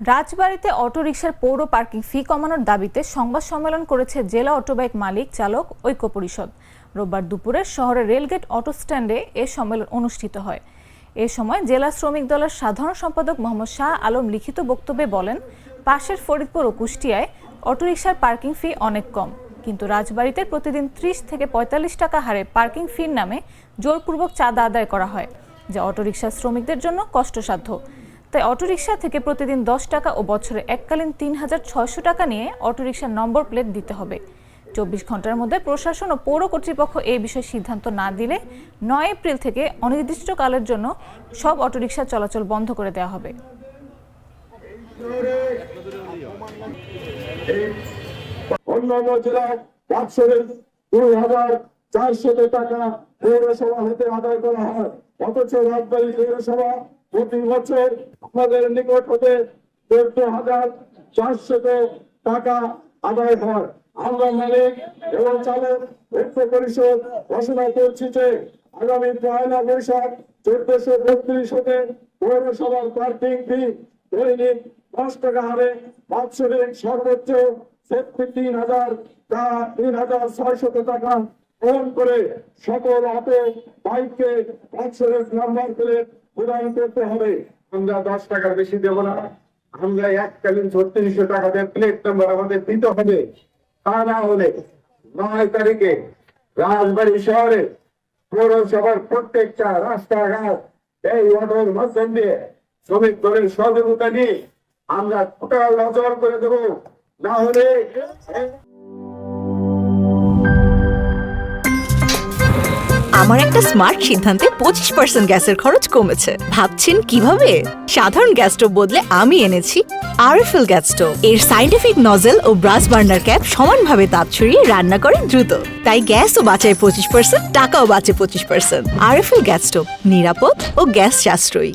রাজবাড়ীতে অটোরিকশার পৌর পার্কিং ফি কমানোর দাবিতে সংবাদ সম্মেলন করেছে জেলা অটোবাইক মালিক চালক ঐক্য পরিষদ। রোববার দুপুরে শহরের রেলগেট অটো স্ট্যান্ডে এ সম্মেলন অনুষ্ঠিত হয়। এ সময় জেলা শ্রমিক দলের সাধারণ সম্পাদক মোহাম্মদ শাহ আলম লিখিত বক্তব্যে বলেন, পাশের ফরিদপুর ও কুষ্টিয়ায় অটোরিকশার পার্কিং ফি অনেক কম, কিন্তু রাজবাড়ীতে প্রতিদিন 30 থেকে 45 টাকা হারে পার্কিং ফির নামে জোরপূর্বক চাঁদা আদায় করা হয়, যা অটোরিকশা শ্রমিকদের জন্য কষ্টসাধ্য। তাই অটোরিকশা থেকে প্রতিদিন 10 টাকা ও বছরে এককালীন 3600 টাকা নিয়ে অটোরিকশার নম্বর প্লেট দিতে হবে। 24 ঘন্টার মধ্যে প্রশাসন ও পৌর কর্তৃপক্ষ এই বিষয়ে সিদ্ধান্ত না দিলে 9 এপ্রিল থেকে অনির্দিষ্টকালের জন্য সব অটোরিকশা চলাচল বন্ধ করে দেওয়া হবে। অন্যান্য জেলায় 2400 টাকা পৌরসভা হতে আদায় করা হয়, অথচ রাজবাড়ী পৌরসভা প্রতি বছর আমাদের নিকট হতে 14,400 টাকা আদায় হয়। আমরা মালিক এবং চালক ঐক্য পরিষদ ঘোষণা করছি যে আগামী 1 বৈশাখ 1432 হতে পৌরসভার পার্কিং ফি দৈনিক 10 টাকা হারে বাৎসরিক সর্বোচ্চ 3,600 টাকা গ্রহণ করে সকল অটো বাইককে বাৎসরিক নাম্বার প্লেট প্রদান করতে হবে। আমরা 10 টাকার বেশি দেব না, আমরা এককালীন 3600 টাকা দিয়ে প্লেট নাম্বার আমাদের দিতে হবে। তা না হলে 9 তারিখে রাজবাড়ী শহরে পৌরসভার প্রত্যেকটা রাস্তাঘাট এই অটোর মাধ্যম দিয়ে শ্রমিক দলের সহযোগিতা নিয়ে আমরা টোটাল নজর করে দেব। না হলে আমার একটা স্মার্ট সিদ্ধান্তে 25% গ্যাসের খরচ কমেছে। ভাবছেন কিভাবে? সাধারণ গ্যাস স্টোভ বদলে আমি এনেছি আরএফএল গ্যাস স্টোভ। এর সাইন্টিফিক নজেল ও ব্রাস বার্নার ক্যাপ সমানভাবে তাপ ছড়িয়ে রান্না করে দ্রুত, তাই গ্যাসও বাঁচায় 25%, টাকাও বাঁচে 25%। আরএফএল গ্যাস স্টোভ নিরাপদ ও গ্যাস সাশ্রয়ী।